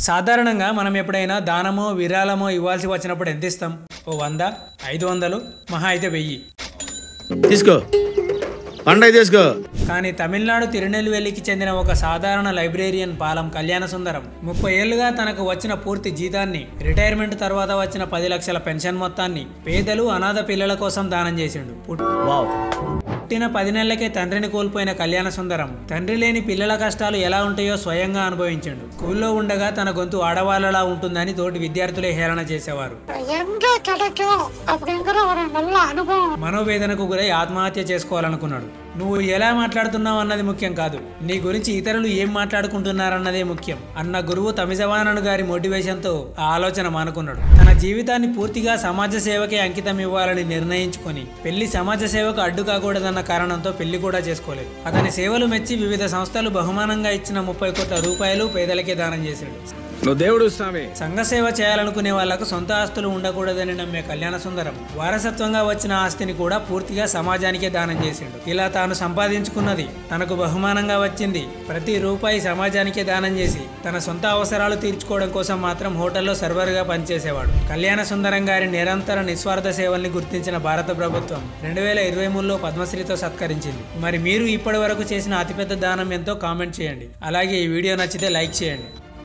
సాధారణంగా మనం ఎప్పుడైనా దానమో విరాళమో ఇవ్వాల్సి వచ్చినప్పుడు ఎంత ఇస్తాం? ఓ 100, 500, మహా అయితే 1000. తీసుకో పండగ తీసుకో. కానీ తమిళనాడు తిరునెల్వేలికి చెందిన ఒక సాధారణ లైబ్రేరియన్ పాలం కళ్యాణ సుందరం 30 ఏళ్లుగా తనకు వచ్చిన పూర్తి జీతాన్ని, రిటైర్మెంట్ తర్వాత వచ్చిన 10 లక్షల పెన్షన్ మొత్తాన్ని పేదలు, అనాథ పిల్లల కోసం దానం చేసిండు. పుట్టిన 10 నెలలకే తండ్రిని కోల్పోయిన కళ్యాణ సుందరం తండ్రి లేని పిల్లల కష్టాలు ఎలా ఉంటాయో స్వయంగా అనుభవించిండు. స్కూల్లో ఉండగా తన గొంతు ఆడవాళ్ళలా ఉంటుందని తోటి విద్యార్థులే హేళన చేసేవారు. మనోవేదనకు గురై ఆత్మహత్య చేసుకోవాలనుకున్నాడు. నువ్వు ఎలా మాట్లాడుతున్నావు అన్నది ముఖ్యం కాదు, నీ గురించి ఇతరులు ఏం మాట్లాడుకుంటున్నారన్నదే ముఖ్యం అన్న గురువు తమిజవానను గారి మోటివేషన్తో ఆ ఆలోచన మానుకున్నాడు. తన జీవితాన్ని పూర్తిగా సమాజ సేవకే అంకితం ఇవ్వాలని నిర్ణయించుకొని పెళ్లి సమాజ సేవకు అడ్డు కాకూడదన్న కారణంతో పెళ్లి కూడా చేసుకోలేదు. అతని సేవలు మెచ్చి వివిధ సంస్థలు బహుమానంగా ఇచ్చిన 30 కోట్ల రూపాయలు పేదలకే దానం చేశాడు. దేవుడు స్వామి. సంఘ సేవ చేయాలనుకునే వాళ్లకు సొంత ఆస్తులు ఉండకూడదని నమ్మే కళ్యాణ సుందరం వారసత్వంగా వచ్చిన ఆస్తిని కూడా పూర్తిగా సమాజానికే దానం చేసిండు. ఇలా తాను సంపాదించుకున్నది, తనకు బహుమానంగా వచ్చింది ప్రతి రూపాయి సమాజానికే దానం చేసి తన సొంత అవసరాలు తీర్చుకోవడం కోసం మాత్రం హోటల్లో సర్వర్గా పనిచేసేవాడు. కళ్యాణ సుందరం గారి నిరంతర నిస్వార్థ సేవల్ని గుర్తించిన భారత ప్రభుత్వం 2023లో పద్మశ్రీతో సత్కరించింది. మరి మీరు ఇప్పటి వరకు చేసిన అతిపెద్ద దానం ఎంతో కామెంట్ చేయండి. అలాగే ఈ వీడియో నచ్చితే లైక్ చేయండి.